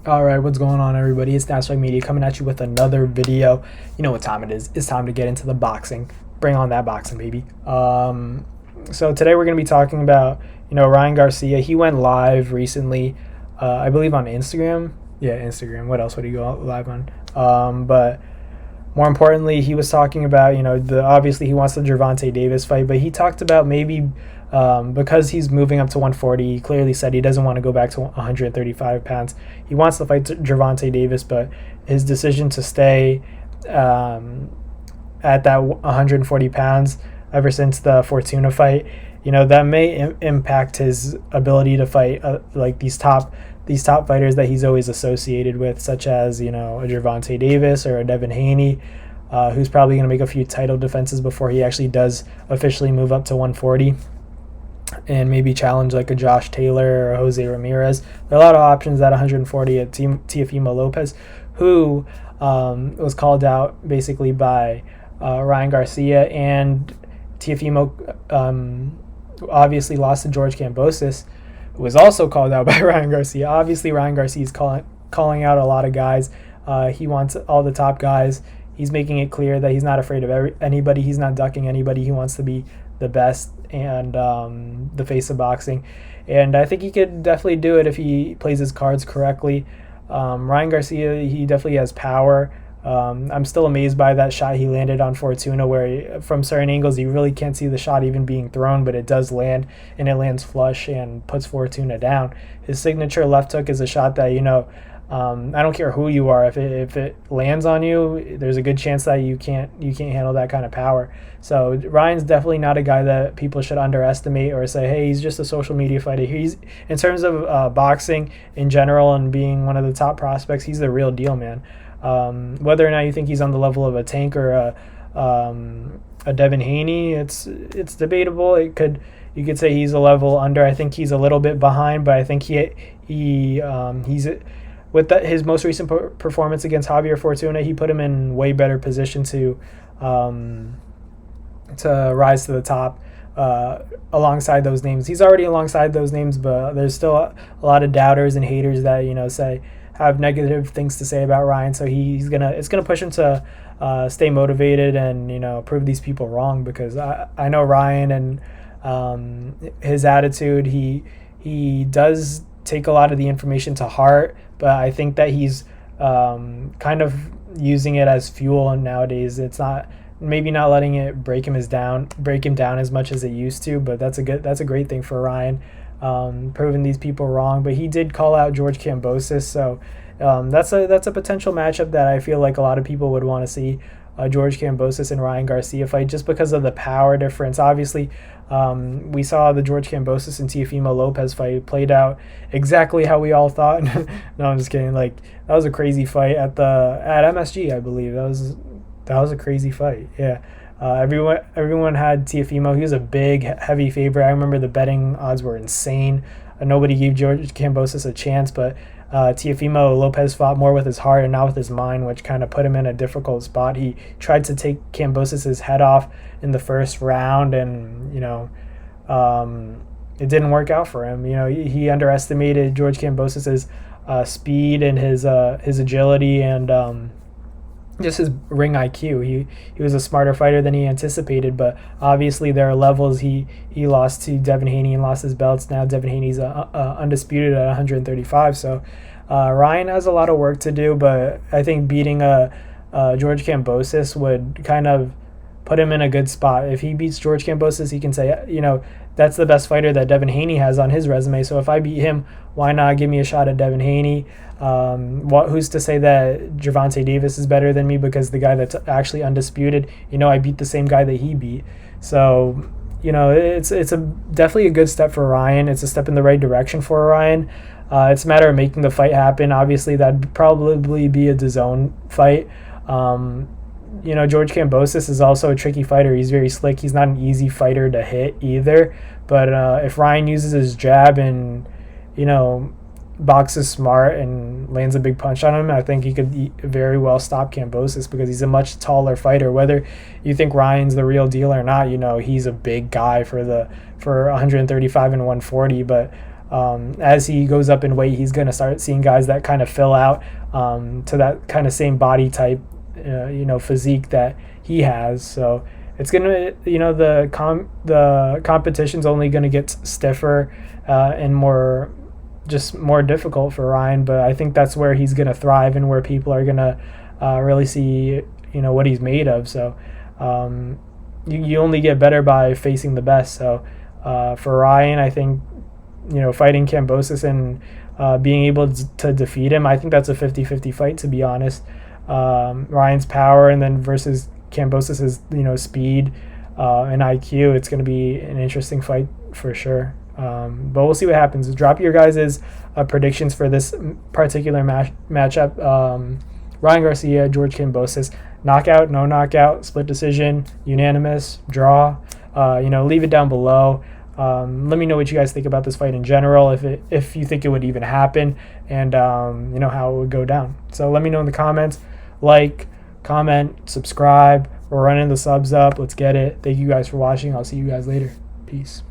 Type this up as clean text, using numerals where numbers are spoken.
All right, what's going on, everybody? It's Nasdaq Media coming at you with another video. You know what time it is. It's time to get into the boxing. Bring on that boxing, baby. So today we're going to be talking about, Ryan Garcia. He went live recently, I believe on Instagram. Yeah, Instagram. What else would he go live on? But more importantly, he was talking about, obviously he wants the Gervonta Davis fight, but he talked about maybe because he's moving up to 140, he clearly said he doesn't want to go back to 135 pounds. He wants to fight Gervonta Davis, but his decision to stay at that 140 pounds ever since the Fortuna fight, that may impact his ability to fight like these top fighters that he's always associated with, such as, a Gervonta Davis or a Devin Haney, who's probably going to make a few title defenses before he actually does officially move up to 140 and maybe challenge like a Josh Taylor or Jose Ramirez. There are a lot of options at 140 at Teofimo Lopez, who was called out basically by Ryan Garcia, and Teofimo obviously lost to George Kambosos, who was also called out by Ryan Garcia. Obviously, Ryan Garcia is calling out a lot of guys. He wants all the top guys. He's making it clear that he's not afraid of anybody. He's not ducking anybody. He wants to be the best and the face of boxing. And I think he could definitely do it if he plays his cards correctly. Ryan Garcia, he definitely has power. I'm still amazed by that shot he landed on Fortuna, where from certain angles you really can't see the shot even being thrown, but it does land, and it lands flush and puts Fortuna down. His signature left hook is a shot that, I don't care who you are, if it lands on you, there's a good chance that you can't handle that kind of power. So Ryan's definitely not a guy that people should underestimate or say, hey, he's just a social media fighter. He's, in terms of boxing in general and being one of the top prospects, he's the real deal, man. Whether or not you think he's on the level of a Tank or a Devin Haney, it's debatable. You could say he's a level under. I think he's a little bit behind, but I think he's with his most recent performance against Javier Fortuna, he put him in way better position to rise to the top alongside those names. He's already alongside those names, but there's still a lot of doubters and haters that have negative things to say about Ryan. So it's gonna push him to stay motivated and prove these people wrong, because I know Ryan and his attitude. He does take a lot of the information to heart, but I think that he's kind of using it as fuel, and nowadays it's maybe not letting it break him down as much as it used to. But that's a great thing for Ryan, proving these people wrong. But he did call out George Kambosos, so that's a potential matchup that I feel like a lot of people would want to see, George Kambosos and Ryan Garcia fight, just because of the power difference. Obviously, we saw the George Kambosos and Teofimo Lopez fight played out exactly how we all thought. No, I'm just kidding. Like, that was a crazy fight at MSG, I believe. That was a crazy fight. Yeah. Everyone had Teofimo. He was a big, heavy favorite. I remember the betting odds were insane. Nobody gave George Kambosos a chance, but Teofimo Lopez fought more with his heart and not with his mind, which kind of put him in a difficult spot. He tried to take Kambosos' head off in the first round, and it didn't work out for him. He underestimated George Kambosos' speed and his agility and just his ring IQ. He was a smarter fighter than he anticipated, but obviously there are levels. He lost to Devin Haney and lost his belts. Now Devin Haney's undisputed at 135, so Ryan has a lot of work to do, but I think beating George Kambosos would kind of put him in a good spot. If he beats George Kambosos, he can say, that's the best fighter that Devin Haney has on his resume, so if I beat him, why not give me a shot at Devin Haney? Who's to say that Gervonta Davis is better than me, because the guy that's actually undisputed, I beat the same guy that he beat. So, it's definitely a good step for Ryan. It's a step in the right direction for Ryan. It's a matter of making the fight happen. Obviously, that'd probably be a DAZN fight. George Kambosos is also a tricky fighter. He's very slick. He's not an easy fighter to hit either. But if Ryan uses his jab and, boxes smart and lands a big punch on him, I think he could very well stop Kambosos, because he's a much taller fighter. Whether you think Ryan's the real deal or not, he's a big guy for 135 and 140. But As he goes up in weight, he's going to start seeing guys that kind of fill out to that kind of same body type, physique that he has. So it's gonna, the competition's only gonna get stiffer and more difficult for Ryan. But I think that's where he's gonna thrive and where people are gonna really see, what he's made of. So you only get better by facing the best. So for Ryan, I think, fighting Kambosos and being able to defeat him, I think that's a 50-50 fight, to be honest. Ryan's power and then versus Kambosos' speed and IQ, it's going to be an interesting fight for sure. But we'll see what happens. Drop your guys' predictions for this particular matchup. Ryan Garcia, George Kambosos, knockout, no knockout, split decision, unanimous, draw. Leave it down below. Let me know what you guys think about this fight in general, if you think it would even happen, and how it would go down. So let me know in the comments. Like, comment, subscribe. We're running the subs up. Let's get it. Thank you guys for watching. I'll see you guys later. Peace.